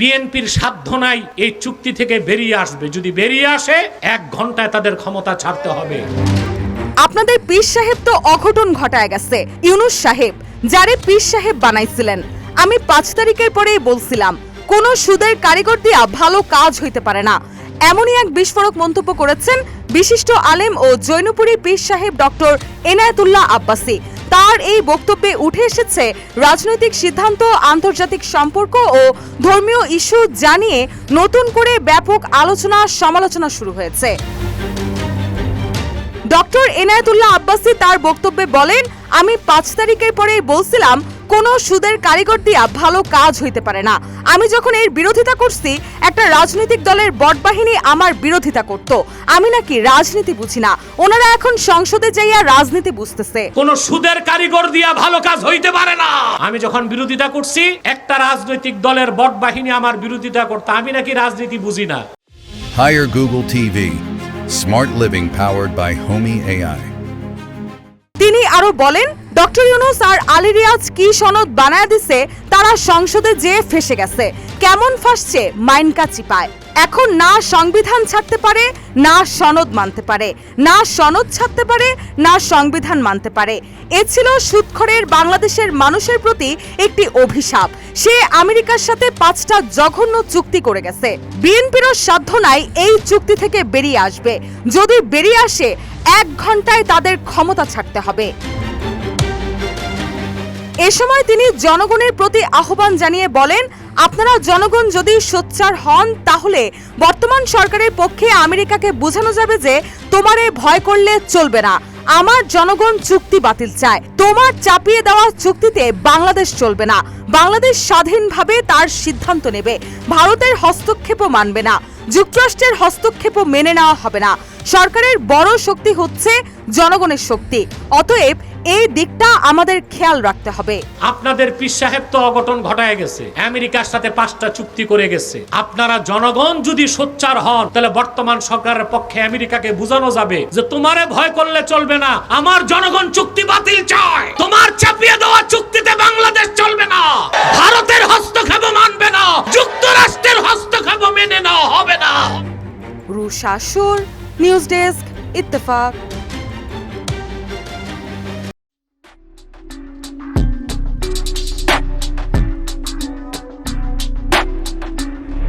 বিএনপির সাধ্য নাই এই চুক্তি থেকে বেরিয়ে আসবে। যদি বেরিয়ে আসে 1 ঘন্টায় তাদের ক্ষমতা ছাড়তে হবে। আপনাদের পীর সাহেব তো অঘটন ঘটায় গেছে। ইউনুস সাহেব যারে পীর সাহেব বানাইছিলেন, আমি 5 তারিখের পরেই বলছিলাম কোনো সুদের কারিগর দিয়া ভালো কাজ হইতে পারে না। এমনই এক বিস্ফোরক মন্তব্য করেছেন বিশিষ্ট আলেম ও জৈনপুরী পীর সাহেব ডক্টর এনায়েতুল্লাহ আব্বাসী। তার এই বক্তব্যে উঠে এসেছে রাজনৈতিক সিদ্ধান্ত, আন্তর্জাতিক সম্পর্ক ও ধর্মীয় ইস্যু জানিয়ে নতুন করে ব্যাপক আলোচনা সমালোচনা শুরু হয়েছে। ডক্টর এনায়েতুল্লাহ আব্বাসী তার বক্তব্যে বলেন, আমি 5 তারিখের পরেই বলছিলাম কোনো সুদের কারিগর দিয়া ভালো কাজ হইতে পারে না। আমি যখন এর বিরোধিতা করছি, একটা রাজনৈতিক দলের বটবাহিনী আমার বিরোধিতা করত। আমি নাকি রাজনীতি বুঝি না, ওনারা এখন সংসদে যাইয়া রাজনীতি বুঝতেছে। কোন সুদের কারিগর দিয়া ভালো কাজ হইতে পারে না। আমি যখন বিরোধিতা করছি, একটা রাজনৈতিক দলের বটবাহিনী আমার বিরোধিতা করত। আমি নাকি রাজনীতি বুঝি না। Hire Google TV. Smart living powered by Homey AI. তিনি আরো বলেন, ডক্টর ইউনুস আর আলী রিয়াজ কি সনদ বানায় দিছে, তারা সংসদে যেয়ে ফেসে গেছে। কেমন ফাঁসছে মাইনকা চিপায়। এখন না সংবিধান ছাড়তে পারে, না সনদ মানতে পারে, না সনদ ছাড়তে পারে, না সংবিধান মানতে পারে। এ ছিল সুদখোরের বাংলাদেশের মানুষের প্রতি একটি অভিশাপ। সে আমেরিকার সাথে 5টা জঘন্য চুক্তি করে গেছে। বিএনপিরও সাধ্য নাই এই চুক্তি থেকে বেরিয়ে আসবে। যদি বেরিয়ে আসে 1 ঘন্টায় তাদের ক্ষমতা ছাড়তে হবে। এ সময় তিনি জনগণের প্রতি আহ্বান জানিয়ে বলেন, আপনারা জনগণ যদি সোচ্চার হন, তাহলে বর্তমান সরকারের পক্ষে আমেরিকাকে বোঝানো যাবে যে তোমারে ভয় করলে চলবে না। আমার জনগণ চুক্তি বাতিল চায়। তোমার চাপিয়ে দেওয়া চুক্তিতে বাংলাদেশ চলবে না। বাংলাদেশ স্বাধীনভাবে তার সিদ্ধান্ত নেবে। ভারতের হস্তক্ষেপও মানবে না। যুক্তরাষ্ট্রের হস্তক্ষেপও মেনে নেওয়া হবে না। সরকারের বড় শক্তি হচ্ছে জনগণের শক্তি। অতএব এই দিকটা আমাদের খেয়াল রাখতে হবে। আপনাদের পীর সাহেব তো অঘটন ঘটায় গেছে, আমেরিকার সাথে 5টা চুক্তি করে গেছে। আপনারা জনগণ যদি সোচ্চার হন, তাহলে বর্তমান সরকারের পক্ষে আমেরিকাকে বোঝানো যাবে যে তোমারে ভয় করলে চলবে না। আমার জনগণ চুক্তি বাতিল চায়। তোমার চাপিয়ে দেওয়া চুক্তিতে বাংলাদেশ চলবে না। ভারতের হস্তক্ষেপ মানবে না। যুক্তরাষ্ট্রের হস্তক্ষেপ মেনে নেওয়া হবে না। রুশা সুর, নিউজ ডেস্ক, ইত্তেফাক।